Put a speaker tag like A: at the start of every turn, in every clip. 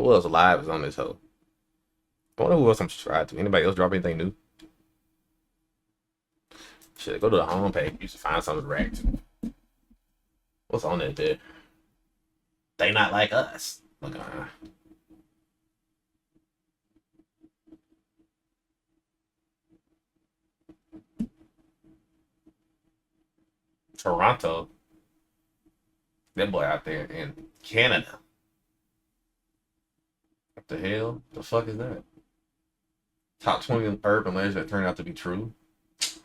A: Who else alive is on this hoe? I wonder who else I'm subscribed to. Anybody else drop anything new? Shit, go to the homepage. You should find something to react to. What's on that there? They not like us. Look on. Toronto. That boy out there in Canada. What the hell? The fuck is that? Top 20 urban legends that turned out to be true.
B: If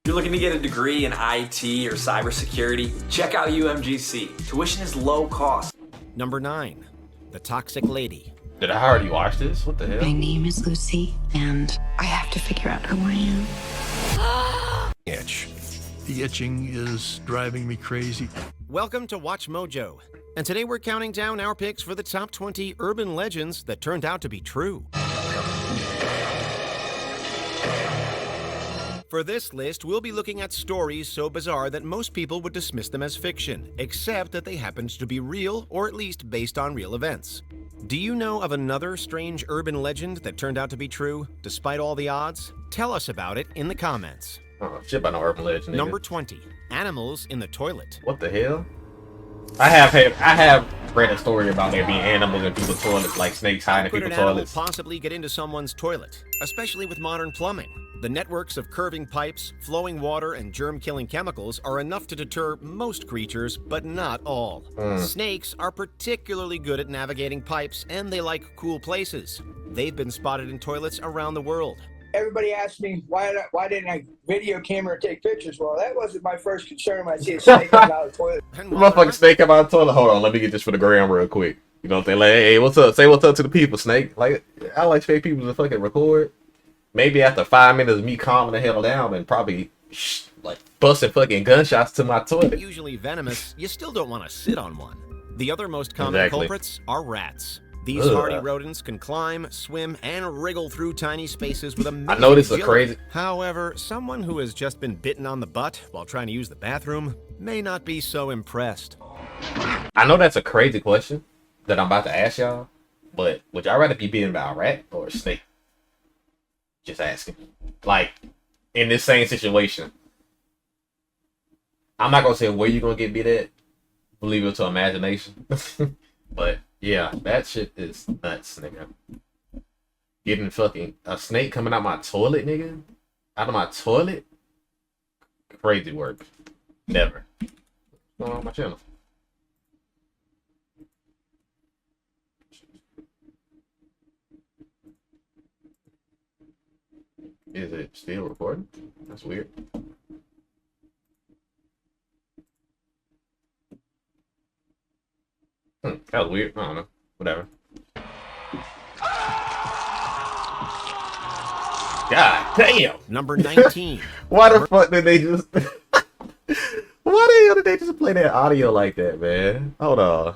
B: you're looking to get a degree in IT or cybersecurity, check out UMGC. Tuition is low cost.
C: Number 9, The Toxic Lady.
A: Did I already watch this? What the hell?
D: My name is Lucy, and I have to figure out who I am.
C: Itch.
E: The itching is driving me crazy.
C: Welcome to Watch Mojo. And today we're counting down our picks for the top 20 urban legends that turned out to be true. For this list, we'll be looking at stories so bizarre that most people would dismiss them as fiction, except that they happened to be real, or at least based on real events. Do you know of another strange urban legend that turned out to be true, despite all the odds? Tell us about it in the comments.
A: Oh, shit about no urban legend. Nigga.
C: Number 20, animals in the toilet.
A: What the hell? I have read a story about there being animals in people's toilets, like snakes hiding in
C: Could an
A: people's
C: animal
A: toilets.
C: possibly get into someone's toilet, especially with modern plumbing? The networks of curving pipes, flowing water, and germ-killing chemicals are enough to deter most creatures, but not all. Snakes are particularly good at navigating pipes, and they like cool places. They've been spotted in toilets around the world.
F: Everybody asked me, why didn't I video camera take pictures? Well, that wasn't my first concern when I see a snake coming out of the toilet.
A: Motherfucking snake come out of the toilet. Hold on, let me get this for the gram real quick. You know what I'm saying? Like, hey, what's up? Say what's up to the people, Snake. Like, I like fake people to fucking record. Maybe after 5 minutes of me calming the hell down and probably like busting fucking gunshots to my toilet.
C: Usually venomous, you still don't want to sit on one. The other most common culprits are rats. These hardy rodents can climb, swim, and wriggle through tiny spaces with amazing
A: I know this is
C: agility.
A: crazy.
C: However, someone who has just been bitten on the butt while trying to use the bathroom may not be so impressed.
A: I know that's a crazy question that I'm about to ask y'all, but would y'all rather be bitten by a rat or a snake? Just asking. Like, in this same situation. I'm not gonna say where you're gonna get bit at. Leave it to imagination. But yeah, that shit is nuts, nigga. Getting fucking a snake coming out my toilet, nigga. Out of my toilet? Crazy work. Never. What's going on my channel? Is it still recording? That's weird. That was weird. I don't know. Whatever. God damn.
C: Number 19.
A: Why the fuck did they just... Why the hell did they just play that audio like that, man? Hold on.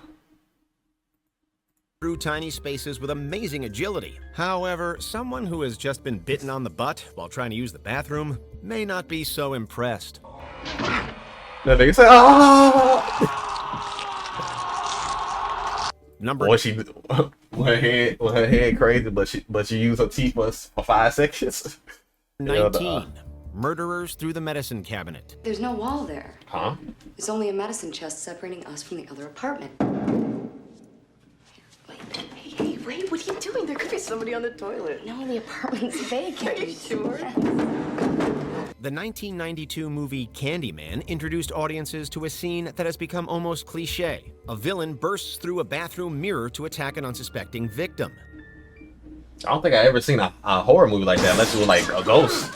C: Through tiny spaces with amazing agility. However, someone who has just been bitten on the butt while trying to use the bathroom may not be so impressed.
A: That nigga said, oh!
C: Number
A: Boy, she her head crazy, but she used her teeth for 5 seconds.
C: 19. Murderers through the medicine cabinet.
D: There's no wall there.
A: Huh?
D: There's only a medicine chest separating us from the other apartment.
G: Hey, wait, what are you doing? There could be somebody on the toilet.
D: No, the apartment's vacant.
G: Are you sure?
C: The 1992 movie Candyman introduced audiences to a scene that has become almost cliche. A villain bursts through a bathroom mirror to attack an unsuspecting victim.
A: I don't think I ever seen a horror movie like that unless it was like a ghost.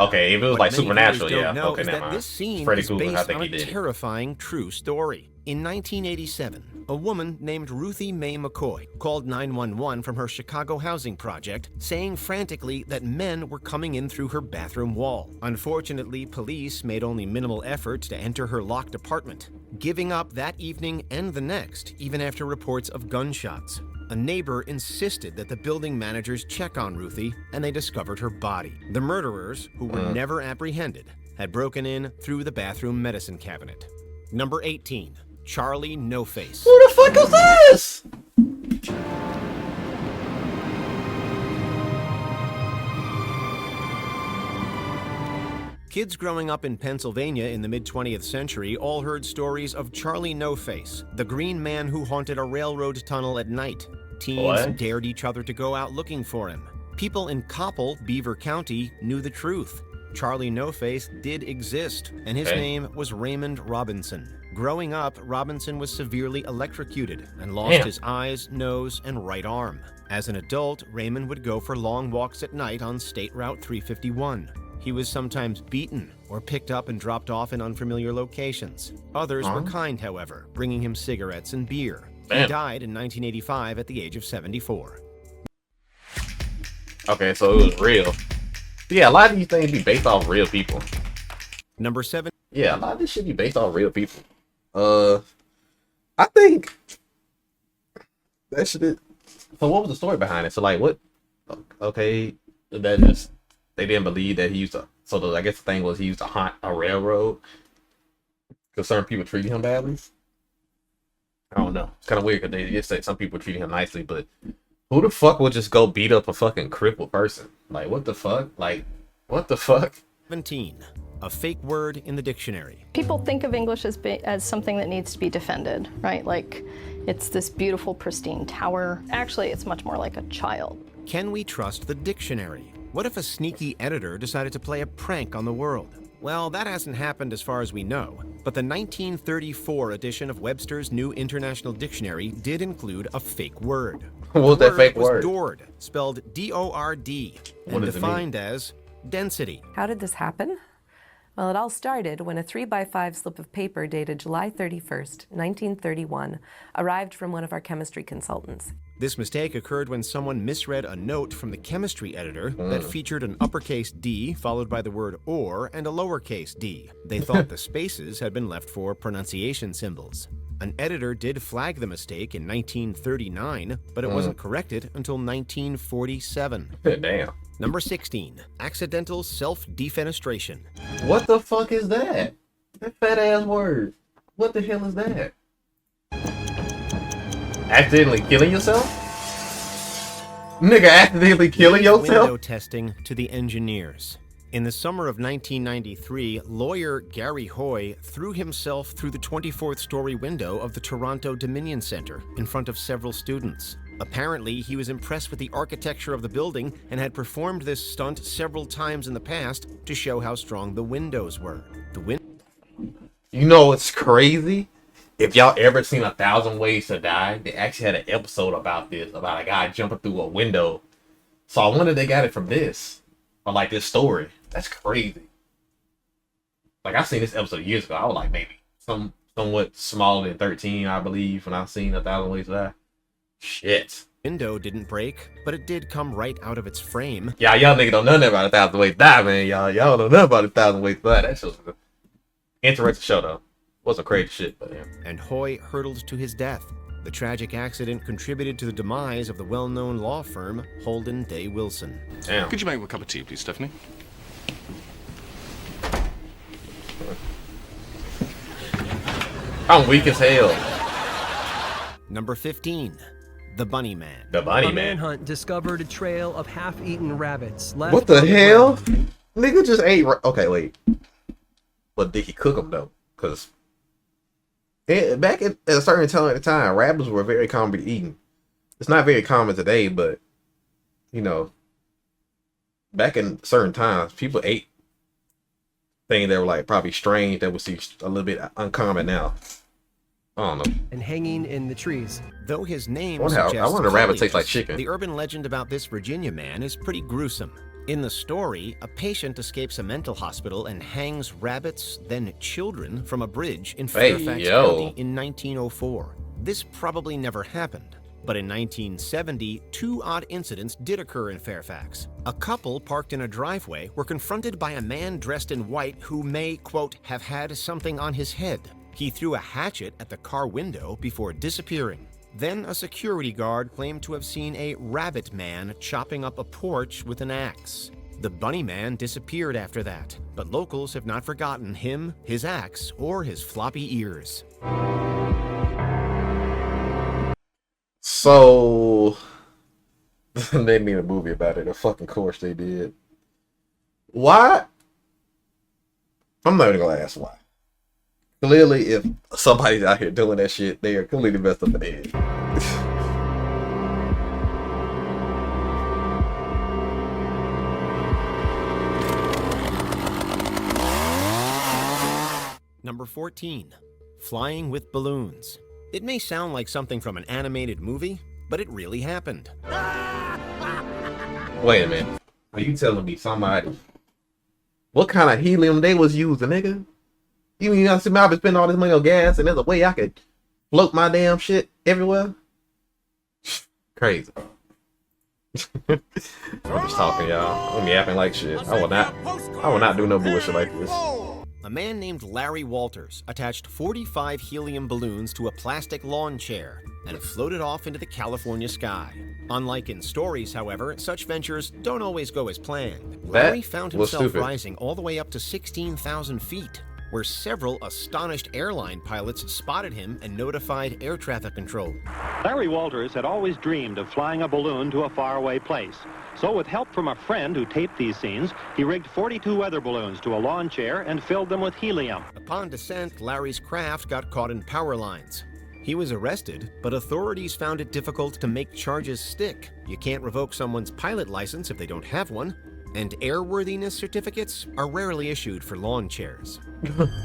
A: Okay, if it was
C: What
A: like
C: many
A: supernatural,
C: viewers
A: yeah.
C: don't know
A: Okay,
C: is
A: never
C: that
A: mind.
C: this scene
A: Freddy
C: is
A: Krueger, I
C: based
A: think
C: on
A: he
C: a
A: did.
C: terrifying true story. In 1987, a woman named Ruthie Mae McCoy called 911 from her Chicago housing project, saying frantically that men were coming in through her bathroom wall. Unfortunately, police made only minimal effort to enter her locked apartment, giving up that evening and the next, even after reports of gunshots. A neighbor insisted that the building managers check on Ruthie, and they discovered her body. The murderers, who were never apprehended, had broken in through the bathroom medicine cabinet. Number 18, Charlie No Face.
A: Who the fuck is this?
C: Kids growing up in Pennsylvania in the mid-20th century all heard stories of Charlie No Face, the green man who haunted a railroad tunnel at night. Teens dared each other to go out looking for him. People in Coppell, Beaver County, knew the truth. Charlie No Face did exist, and his name was Raymond Robinson. Growing up, Robinson was severely electrocuted and lost his eyes, nose, and right arm. As an adult, Raymond would go for long walks at night on State Route 351. He was sometimes beaten or picked up and dropped off in unfamiliar locations. Others were kind, however, bringing him cigarettes and beer. He died in 1985 at the age of 74.
A: Okay, so it was real. Yeah, a lot of these things be based off real people.
C: Number 7.
A: Yeah, a lot of this should be based off real people. I think that should be. So what was the story behind it? So like, what? Okay, that just they didn't believe that he used to. So I guess the thing was he used to haunt a railroad because certain people treated him badly. I don't know. It's kind of weird because they just said some people treated him nicely, but who the fuck would just go beat up a fucking crippled person? Like, what the fuck? Like, what the fuck?
C: 17. A fake word in the dictionary.
H: People think of English as something that needs to be defended, right? Like, it's this beautiful, pristine tower. Actually, it's much more like a child.
C: Can we trust the dictionary? What if a sneaky editor decided to play a prank on the world? Well, that hasn't happened as far as we know, but the 1934 edition of Webster's New International Dictionary did include a fake word.
A: What was that fake word?
C: Dord, spelled D-O-R-D, and defined as density.
I: How did this happen? Well, it all started when a 3x5 slip of paper dated July 31st, 1931, arrived from one of our chemistry consultants.
C: This mistake occurred when someone misread a note from the chemistry editor that featured an uppercase D followed by the word or and a lowercase d. They thought the spaces had been left for pronunciation symbols. An editor did flag the mistake in 1939, but it wasn't corrected until 1947.
A: Damn.
C: Number 16, accidental self-defenestration.
A: What the fuck is that? That fat ass word. What the hell is that? Accidentally killing yourself? Nigga, accidentally killing yourself?
C: Window testing to the engineers. In the summer of 1993, lawyer Gary Hoy threw himself through the 24th story window of the Toronto Dominion Center in front of several students. Apparently, he was impressed with the architecture of the building and had performed this stunt several times in the past to show how strong the windows were.
A: You know what's crazy? If y'all ever seen 1,000 Ways to Die, they actually had an episode about this, about a guy jumping through a window. So I wonder if they got it from this, or like this story. That's crazy. Like, I seen this episode years ago. I was like maybe somewhat smaller than 13, I believe, when I seen 1,000 Ways to Die. Shit.
C: Window didn't break, but it did come right out of its frame.
A: Yeah, y'all niggas don't know nothing about 1,000 Ways to Die, man. Y'all don't know nothing about 1,000 Ways to Die. That show's an interesting show, though. Wasn't crazy shit, but yeah.
C: And Hoy hurtled to his death. The tragic accident contributed to the demise of the well-known law firm Holden Day Wilson.
A: Damn.
J: Could you make me a cup of tea, please, Stephanie?
A: I'm weak as hell.
C: Number 15. The Bunny Man.
A: The Bunny
K: A
A: Man.
K: manhunt discovered a trail of half-eaten rabbits left.
A: What the
K: on
A: hell?
K: ground.
A: Nigga just ate. Okay, wait. But did he cook them though? Because back at a certain time, rabbits were very common to be eaten. It's not very common today, but you know, back in certain times, people ate things that were like probably strange that would seem a little bit uncommon now. I don't know.
K: And hanging in the trees.
C: Though his name
A: I
C: suggests
A: wonder if rabbit tastes like
C: cleanliness,
A: chicken.
C: the urban legend about this Virginia man is pretty gruesome. In the story, a patient escapes a mental hospital and hangs rabbits, then children, from a bridge in Fairfax County in 1904. This probably never happened, but in 1970, two odd incidents did occur in Fairfax. A couple parked in a driveway were confronted by a man dressed in white who may, quote, have had something on his head. He threw a hatchet at the car window before disappearing. Then a security guard claimed to have seen a rabbit man chopping up a porch with an axe. The bunny man disappeared after that, but locals have not forgotten him, his axe, or his floppy ears.
A: So they made a movie about it. Of fucking course they did. Why? I'm not even gonna ask why. Clearly, if somebody's out here doing that shit, they are completely messed up in the head.
C: Number 14. Flying with balloons. It may sound like something from an animated movie, but it really happened.
A: Wait a minute. Are you telling me somebody... What kind of helium they was using, nigga? You mean I've been spending all this money on gas and there's a way I could float my damn shit everywhere? Crazy. I'm just talking, y'all. I'm yapping like shit. I will not do no bullshit like this.
C: A man named Larry Walters attached 45 helium balloons to a plastic lawn chair and floated off into the California sky. Unlike in stories, however, such ventures don't always go as planned. Larry found himself rising all the way up to 16,000 feet, where several astonished airline pilots spotted him and notified air traffic control.
J: Larry Walters had always dreamed of flying a balloon to a faraway place. So with help from a friend who taped these scenes, he rigged 42 weather balloons to a lawn chair and filled them with helium.
C: Upon descent, Larry's craft got caught in power lines. He was arrested, but authorities found it difficult to make charges stick. You can't revoke someone's pilot license if they don't have one, and airworthiness certificates are rarely issued for lawn chairs.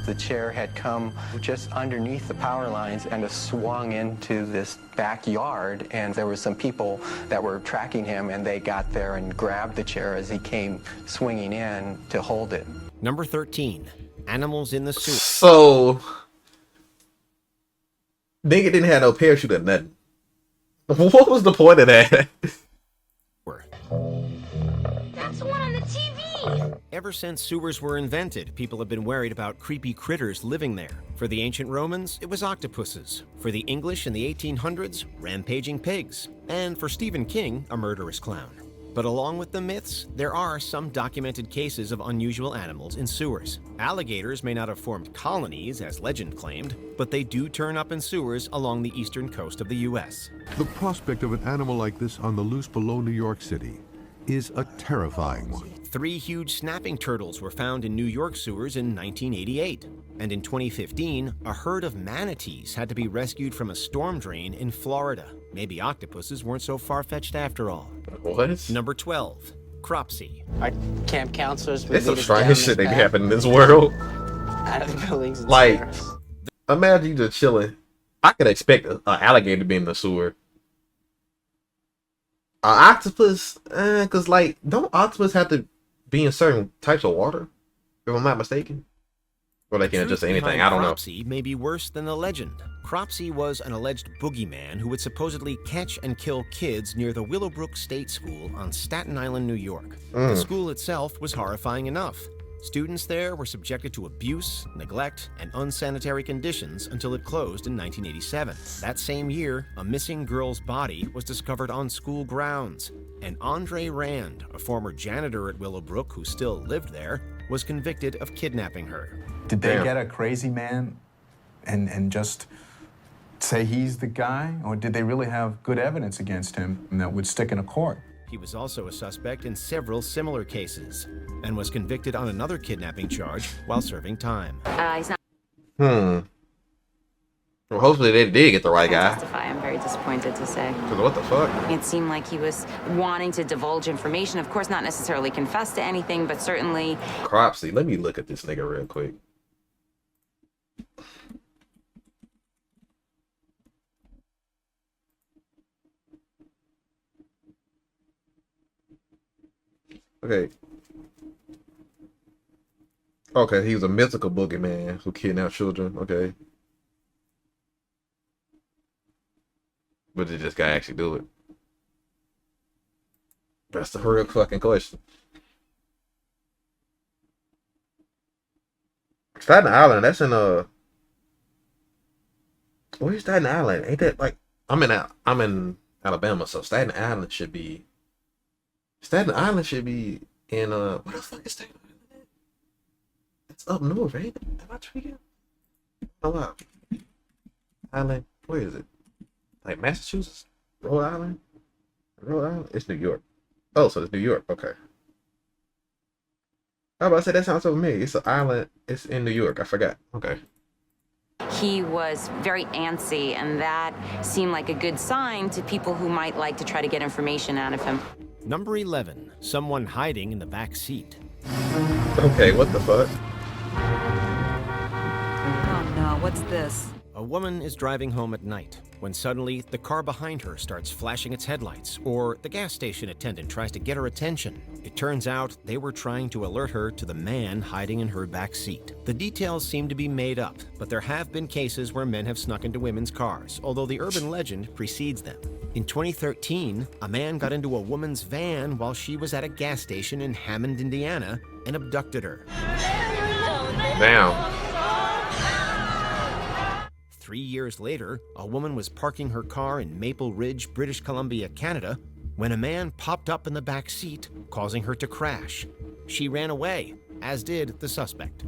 L: The chair had come just underneath the power lines and swung into this backyard, and there were some people that were tracking him, and they got there and grabbed the chair as he came swinging in to hold it.
C: Number 13, animals in the sewer.
A: So, nigga didn't have no parachute or nothing. What was the point of that?
G: That's the one on the TV!
C: Ever since sewers were invented, people have been worried about creepy critters living there. For the ancient Romans, it was octopuses. For the English in the 1800s, rampaging pigs. And for Stephen King, a murderous clown. But along with the myths, there are some documented cases of unusual animals in sewers. Alligators may not have formed colonies, as legend claimed, but they do turn up in sewers along the eastern coast of the U.S.
M: The prospect of an animal like this on the loose below New York City is a terrifying one.
C: 3 huge snapping turtles were found in New York sewers in 1988. And in 2015, a herd of manatees had to be rescued from a storm drain in Florida. Maybe octopuses weren't so far-fetched after all.
A: What?
C: Number 12, cropsy.
L: Our camp counselors...
A: There's some strange shit that can happen in this world.
L: Out of the buildings and
A: like,
L: stairs.
A: imagine you just chilling. I could expect an alligator to be in the sewer. An octopus, cause like, don't octopus have to be in certain types of water? If I'm not mistaken, or they can just say anything. I don't know.
C: Cropsy may be worse than the legend. Cropsy was an alleged boogeyman who would supposedly catch and kill kids near the Willowbrook State School on Staten Island, New York. The school itself was horrifying enough. Students there were subjected to abuse, neglect, and unsanitary conditions until it closed in 1987. That same year, a missing girl's body was discovered on school grounds, and Andre Rand, a former janitor at Willowbrook who still lived there, was convicted of kidnapping her.
N: Did they get a crazy man and just say he's the guy, or did they really have good evidence against him and that would stick in a court?
C: He was also a suspect in several similar cases and was convicted on another kidnapping charge while serving time.
O: He's not.
A: Well, hopefully they did get the right guy.
O: Testify. I'm very disappointed to say.
A: Cause what the fuck?
O: It seemed like he was wanting to divulge information. Of course, not necessarily confess to anything, but certainly.
A: Cropsy. Let me look at this nigga real quick. Okay. Okay, he was a mythical boogeyman who kidnapped children. Okay. But did this guy actually do it? That's the real fucking question. Staten Island, that's in where's Staten Island? Ain't that like I'm in Alabama, so Staten Island should be in what the fuck is Staten Island? It's up north, ain't it? Am I tweaking? Oh wow. Island, where is it? Like Massachusetts? Rhode Island? Rhode Island? It's New York. Oh, so it's New York, okay. I was about to say that sounds so familiar. It's an island, it's in New York, I forgot. Okay.
O: He was very antsy, and that seemed like a good sign to people who might like to try to get information out of him.
C: Number 11, someone hiding in the back seat.
A: Okay, what the fuck?
P: Oh no, what's this?
C: A woman is driving home at night when suddenly the car behind her starts flashing its headlights, or the gas station attendant tries to get her attention. It turns out they were trying to alert her to the man hiding in her back seat. The details seem to be made up, but there have been cases where men have snuck into women's cars, although the urban legend precedes them. In 2013, a man got into a woman's van while she was at a gas station in Hammond, Indiana, and abducted her.
A: Damn.
C: 3 years later, a woman was parking her car in Maple Ridge, British Columbia, Canada, when a man popped up in the back seat, causing her to crash. She ran away, as did the suspect.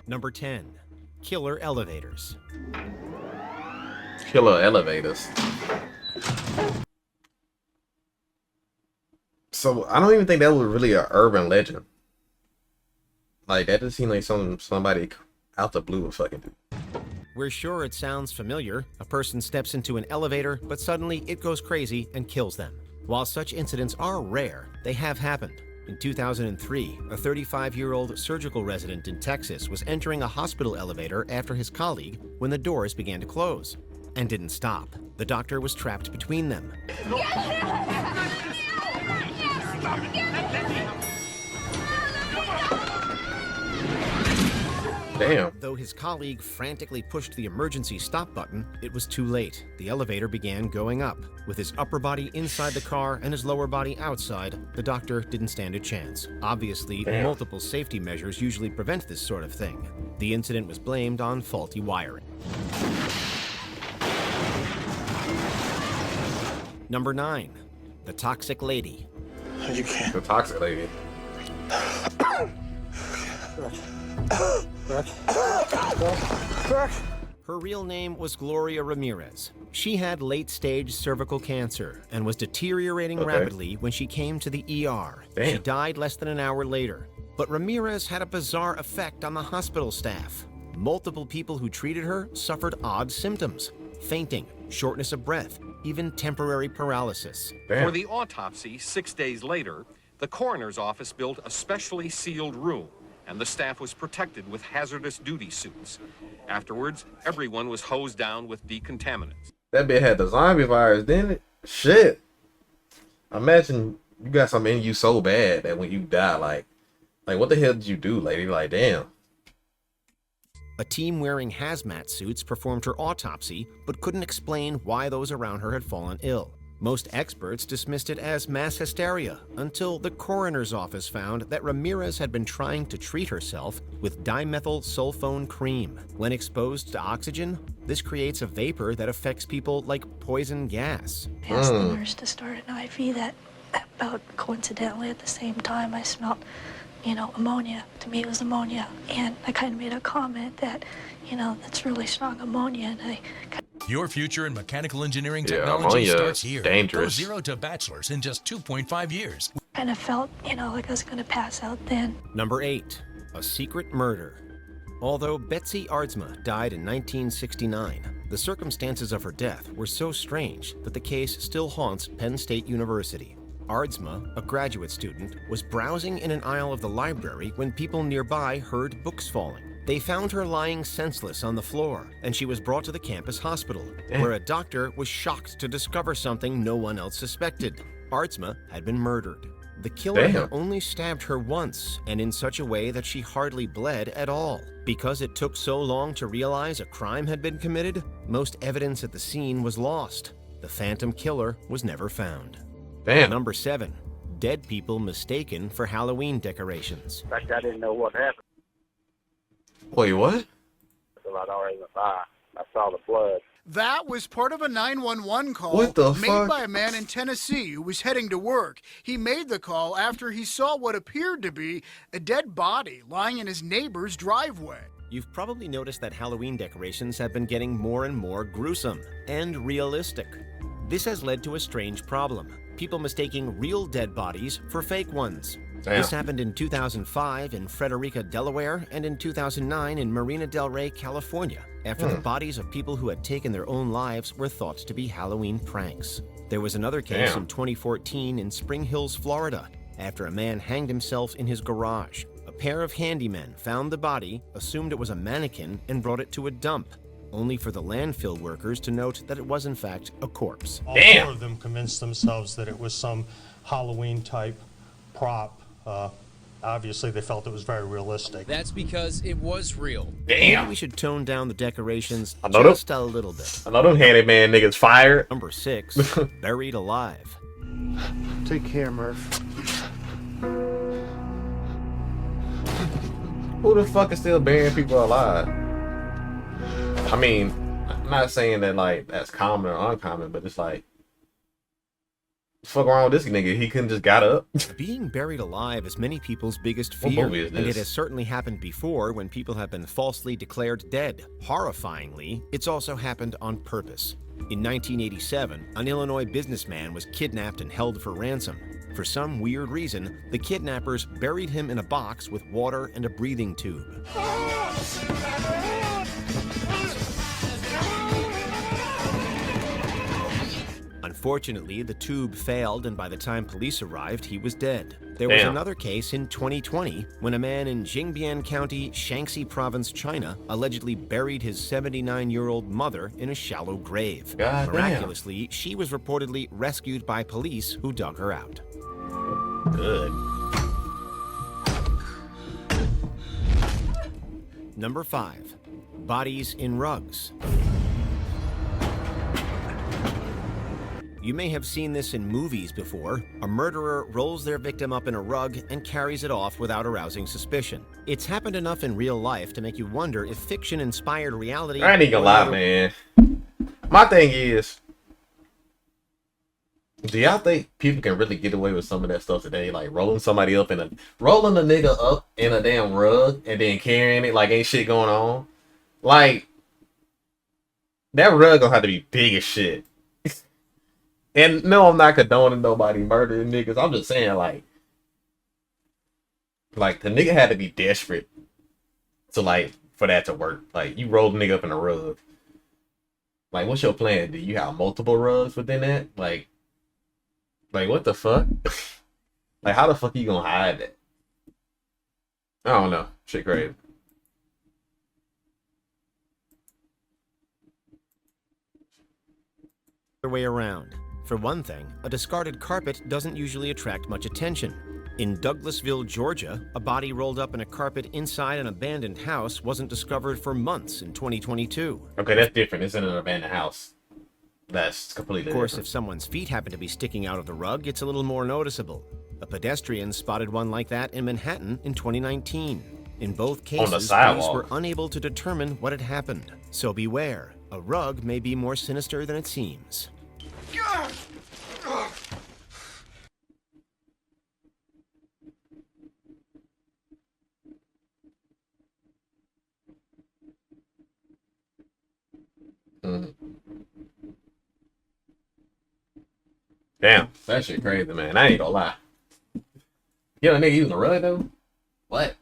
C: Number 10, killer elevators.
A: Killer elevators. So I don't even think that was really an urban legend. Like that just seemed like somebody out the blue would fucking do.
C: We're sure it sounds familiar. A person steps into an elevator, but suddenly it goes crazy and kills them. While such incidents are rare, they have happened. In 2003, a 35-year-old surgical resident in Texas was entering a hospital elevator after his colleague when the doors began to close, and didn't stop. The doctor was trapped between them.
A: Damn.
C: Though his colleague frantically pushed the emergency stop button, it was too late. The elevator began going up. With his upper body inside the car and his lower body outside, the doctor didn't stand a chance. Obviously, multiple safety measures usually prevent this sort of thing. The incident was blamed on faulty wiring. Number 9, the toxic lady.
A: You can't. The toxic lady.
C: Her real name was Gloria Ramirez. She had late-stage cervical cancer and was deteriorating rapidly when she came to the ER.
A: Damn.
C: She died less than an hour later. But Ramirez had a bizarre effect on the hospital staff. Multiple people who treated her suffered odd symptoms: fainting, shortness of breath, even temporary paralysis.
Q: For the autopsy 6 days later, the coroner's office built a specially sealed room, and the staff was protected with hazardous duty suits. Afterwards, everyone was hosed down with decontaminants.
A: That bitch had the zombie virus, didn't it? Shit. Imagine you got something in you so bad that when you die, like what the hell did you do, lady? Like, damn.
C: A team wearing hazmat suits performed her autopsy, but couldn't explain why those around her had fallen ill. Most experts dismissed it as mass hysteria until the coroner's office found that Ramirez had been trying to treat herself with dimethyl sulfone cream. When exposed to oxygen, this creates a vapor that affects people like poison gas.
R: I asked the nurse to start an IV that about coincidentally at the same time I smelled, ammonia. To me it was ammonia. And I kind of made a comment that, that's really strong ammonia. And
S: Your future in mechanical engineering
A: Yeah,
S: technology
A: ammonia
S: starts
A: is
S: here.
A: dangerous.
S: Go 0 to bachelor's in just 2.5 years.
R: kind of felt, like I was going to pass out then.
C: Number 8, a secret murder. Although Betsy Aardsma died in 1969, the circumstances of her death were so strange that the case still haunts Penn State University. Aardsma, a graduate student, was browsing in an aisle of the library when people nearby heard books falling. They found her lying senseless on the floor, and she was brought to the campus hospital, where a doctor was shocked to discover something no one else suspected. Aardsma had been murdered. The killer had only stabbed her once, and in such a way that she hardly bled at all. Because it took so long to realize a crime had been committed, most evidence at the scene was lost. The phantom killer was never found.
A: Damn.
C: Number 7, dead people mistaken for Halloween decorations.
T: In fact, I didn't know what happened
A: Wait, what?
T: until I'd already went by. I saw the blood.
U: That was part of a 911 call
A: What the
U: made
A: fuck?
U: by a man in Tennessee who was heading to work. He made the call after he saw what appeared to be a dead body lying in his neighbor's driveway.
C: You've probably noticed that Halloween decorations have been getting more and more gruesome and realistic. This has led to a strange problem. People mistaking real dead bodies for fake ones.
A: Damn.
C: This happened in 2005 in Frederica, Delaware, and in 2009 in Marina del Rey, California, after the bodies of people who had taken their own lives were thought to be Halloween pranks. There was another case
A: Damn.
C: in 2014 in Spring Hills, Florida, after a man hanged himself in his garage. A pair of handymen found the body, assumed it was a mannequin, and brought it to a dump, only for the landfill workers to note that it was in fact a corpse.
V: All four of them convinced themselves that it was some Halloween type prop. Obviously, they felt it was very realistic.
W: That's because it was real.
C: Maybe we should tone down the decorations
A: I know
C: just a little bit.
A: I know them handyman niggas fired.
C: Number 6, buried alive.
X: Take care, Murph.
A: Who the fuck is still burying people alive? I mean, I'm not saying that like that's common or uncommon, but it's like, the fuck wrong with this nigga? He couldn't just got up.
C: Being buried alive is many people's biggest
A: What
C: fear,
A: movie is
C: and it
A: this?
C: has certainly happened before when people have been falsely declared dead. Horrifyingly, it's also happened on purpose. In 1987, an Illinois businessman was kidnapped and held for ransom. For some weird reason, the kidnappers buried him in a box with water and a breathing tube. Unfortunately, the tube failed, and by the time police arrived, he was dead. There was
A: Damn.
C: another case in 2020 when a man in Jingbian County, Shaanxi Province, China, allegedly buried his 79-year-old mother in a shallow grave.
A: God damn.
C: Miraculously, she was reportedly rescued by police who dug her out.
A: Good.
C: Number 5. Bodies in rugs. You may have seen this in movies before. A murderer rolls their victim up in a rug and carries it off without arousing suspicion. It's happened enough in real life to make you wonder if fiction-inspired reality...
A: I ain't even gonna lie, man. My thing is, do y'all think people can really get away with some of that stuff today? Like rolling somebody up rolling a nigga up in a damn rug and then carrying it like ain't shit going on? Like, that rug gonna have to be big as shit. And no, I'm not condoning nobody murdering niggas. I'm just saying, like the nigga had to be desperate to for that to work. Like, you roll the nigga up in a rug. Like, what's your plan? Do you have multiple rugs within that? Like what the fuck? Like, how the fuck you gonna hide that? I don't know. Shit crazy.
C: Way around. For one thing, a discarded carpet doesn't usually attract much attention. In Douglasville, Georgia, a body rolled up in a carpet inside an abandoned house wasn't discovered for months in 2022.
A: Okay, that's different. It's in an abandoned house. That's completely
C: Of course,
A: different.
C: if someone's feet happen to be sticking out of the rug, it's a little more noticeable. A pedestrian spotted one like that in Manhattan in 2019. In both cases, police
A: sidewalk.
C: were unable to determine what had happened. So beware, a rug may be more sinister than it seems.
A: Damn, that shit crazy, man. I ain't gonna lie. You know, nigga using a rug though? What?